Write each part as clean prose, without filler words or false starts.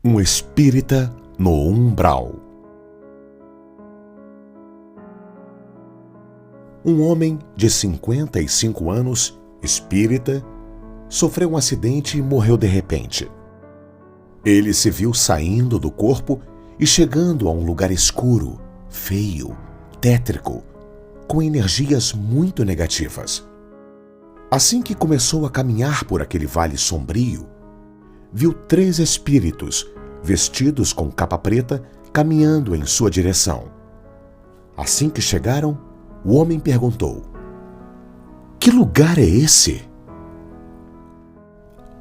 Um espírita no umbral. Um homem de 55 anos, espírita, sofreu um acidente e morreu de repente. Ele se viu saindo do corpo e chegando a um lugar escuro, feio, tétrico, com energias muito negativas. Assim que começou a caminhar por aquele vale sombrio, viu 3 espíritos, vestidos com capa preta, caminhando em sua direção. Assim que chegaram, o homem perguntou: "Que lugar é esse?"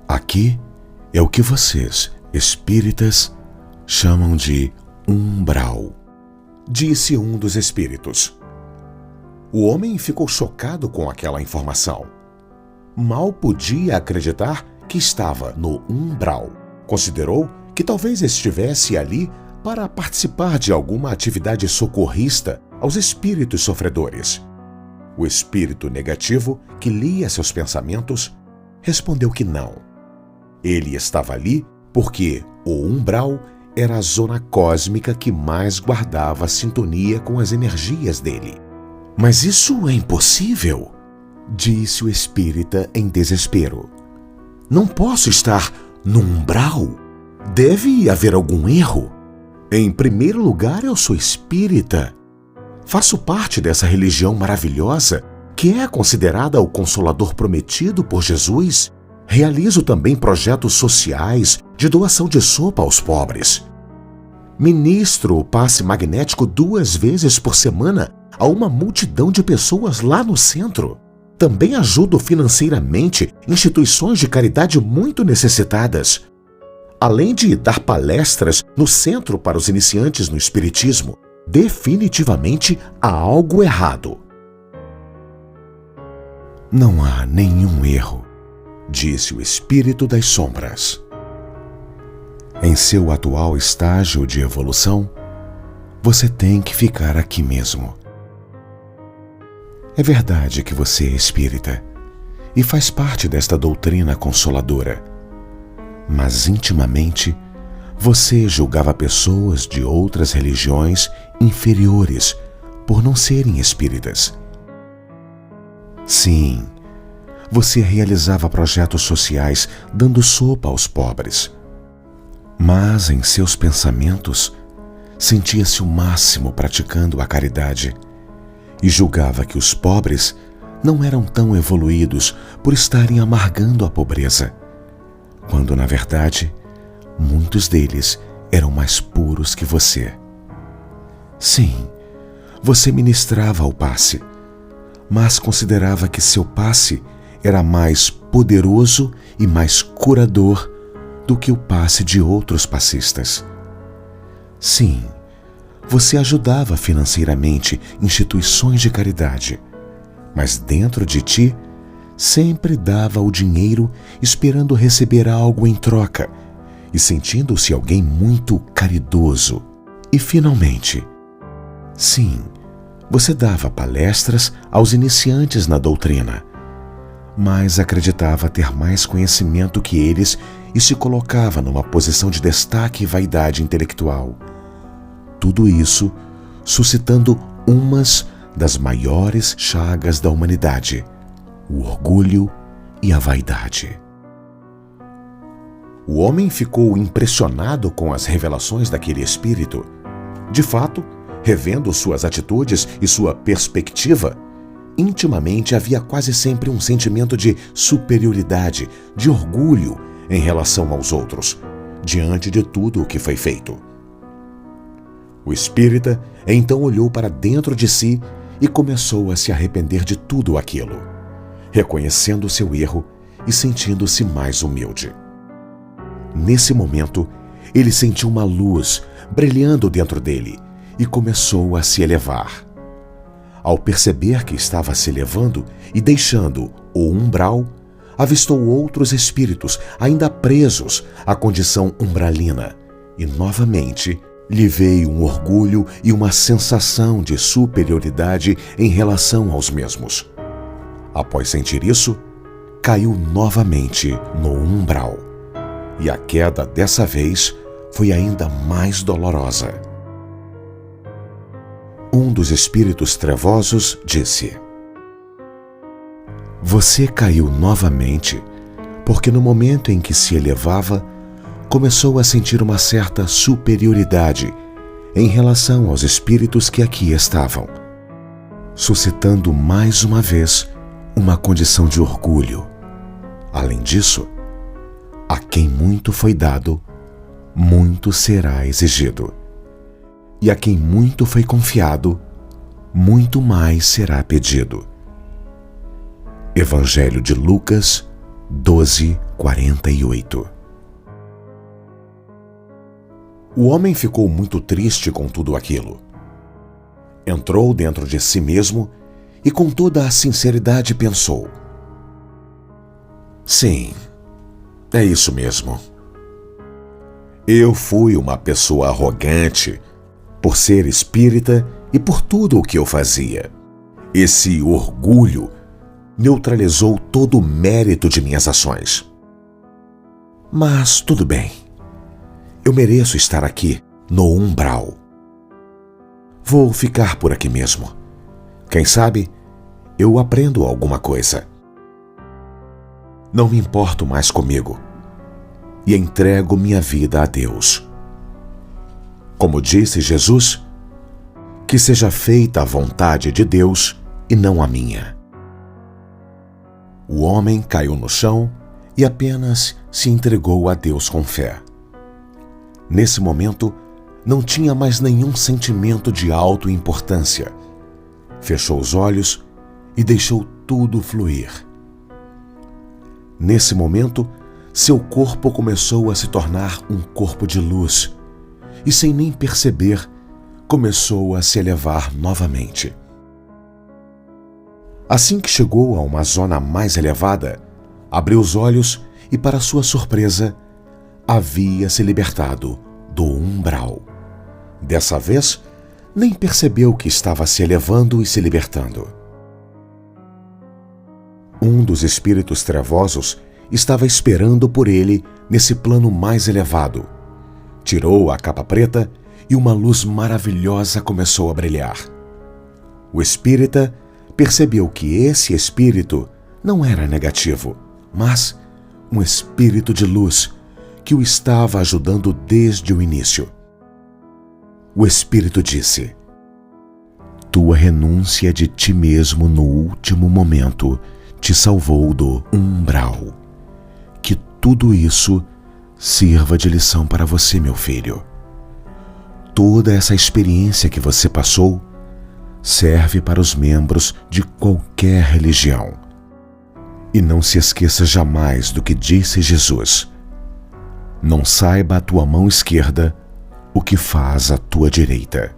"Aqui é o que vocês, espíritas, chamam de umbral", disse um dos espíritos. O homem ficou chocado com aquela informação. Mal podia acreditar que estava no umbral. Considerou que talvez estivesse ali para participar de alguma atividade socorrista aos espíritos sofredores. O espírito negativo, que lia seus pensamentos, respondeu que não. Ele estava ali porque o umbral era a zona cósmica que mais guardava sintonia com as energias dele. "Mas isso é impossível", disse o espírita em desespero. "Não posso estar no umbral. Deve haver algum erro. Em primeiro lugar, eu sou espírita. Faço parte dessa religião maravilhosa que é considerada o Consolador prometido por Jesus. Realizo também projetos sociais de doação de sopa aos pobres. Ministro o passe magnético 2 vezes por semana a uma multidão de pessoas lá no centro. Também ajudo financeiramente instituições de caridade muito necessitadas. Além de dar palestras no centro para os iniciantes no espiritismo, definitivamente há algo errado." "Não há nenhum erro", disse o espírito das sombras. "Em seu atual estágio de evolução, você tem que ficar aqui mesmo. É verdade que você é espírita e faz parte desta doutrina consoladora, mas intimamente você julgava pessoas de outras religiões inferiores por não serem espíritas. Sim, você realizava projetos sociais dando sopa aos pobres, mas em seus pensamentos sentia-se o máximo praticando a caridade e julgava que os pobres não eram tão evoluídos por estarem amargando a pobreza, quando, na verdade, muitos deles eram mais puros que você. Sim, você ministrava o passe, mas considerava que seu passe era mais poderoso e mais curador do que o passe de outros passistas. Sim, você ajudava financeiramente instituições de caridade, mas dentro de ti sempre dava o dinheiro esperando receber algo em troca e sentindo-se alguém muito caridoso. E finalmente, sim, você dava palestras aos iniciantes na doutrina, mas acreditava ter mais conhecimento que eles e se colocava numa posição de destaque e vaidade intelectual. Tudo isso suscitando umas das maiores chagas da humanidade: o orgulho e a vaidade. O homem ficou impressionado com as revelações daquele espírito. De fato, revendo suas atitudes e sua perspectiva, intimamente havia quase sempre um sentimento de superioridade, de orgulho em relação aos outros, diante de tudo o que foi feito. O espírita então olhou para dentro de si e começou a se arrepender de tudo aquilo, reconhecendo seu erro e sentindo-se mais humilde. Nesse momento, ele sentiu uma luz brilhando dentro dele e começou a se elevar. Ao perceber que estava se elevando e deixando o umbral, avistou outros espíritos ainda presos à condição umbralina e, novamente, lhe veio um orgulho e uma sensação de superioridade em relação aos mesmos. Após sentir isso, caiu novamente no umbral. E a queda dessa vez foi ainda mais dolorosa. Um dos espíritos trevosos disse: Você caiu novamente, porque no momento em que se elevava, começou a sentir uma certa superioridade em relação aos espíritos que aqui estavam, suscitando mais uma vez uma condição de orgulho. Além disso, a quem muito foi dado, muito será exigido. E a quem muito foi confiado, muito mais será pedido. Evangelho de Lucas 12:48. O homem ficou muito triste com tudo aquilo. Entrou dentro de si mesmo e com toda a sinceridade pensou: Sim, é isso mesmo. Eu fui uma pessoa arrogante por ser espírita e por tudo o que eu fazia. Esse orgulho neutralizou todo o mérito de minhas ações. Mas tudo bem. Eu mereço estar aqui, no umbral. Vou ficar por aqui mesmo. Quem sabe, eu aprendo alguma coisa. Não me importo mais comigo e entrego minha vida a Deus. Como disse Jesus, que seja feita a vontade de Deus e não a minha. O homem caiu no chão e apenas se entregou a Deus com fé. Nesse momento, não tinha mais nenhum sentimento de autoimportância. Fechou os olhos e deixou tudo fluir. Nesse momento, seu corpo começou a se tornar um corpo de luz e, sem nem perceber, começou a se elevar novamente. Assim que chegou a uma zona mais elevada, abriu os olhos e, para sua surpresa, havia se libertado do umbral. Dessa vez, nem percebeu que estava se elevando e se libertando. Um dos espíritos trevosos estava esperando por ele nesse plano mais elevado. Tirou a capa preta e uma luz maravilhosa começou a brilhar. O espírita percebeu que esse espírito não era negativo, mas um espírito de luz que o estava ajudando desde o início. O espírito disse: Tua renúncia de ti mesmo no último momento te salvou do umbral. Que tudo isso sirva de lição para você, meu filho. Toda essa experiência que você passou serve para os membros de qualquer religião. E não se esqueça jamais do que disse Jesus: Não saiba a tua mão esquerda o que faz a tua direita.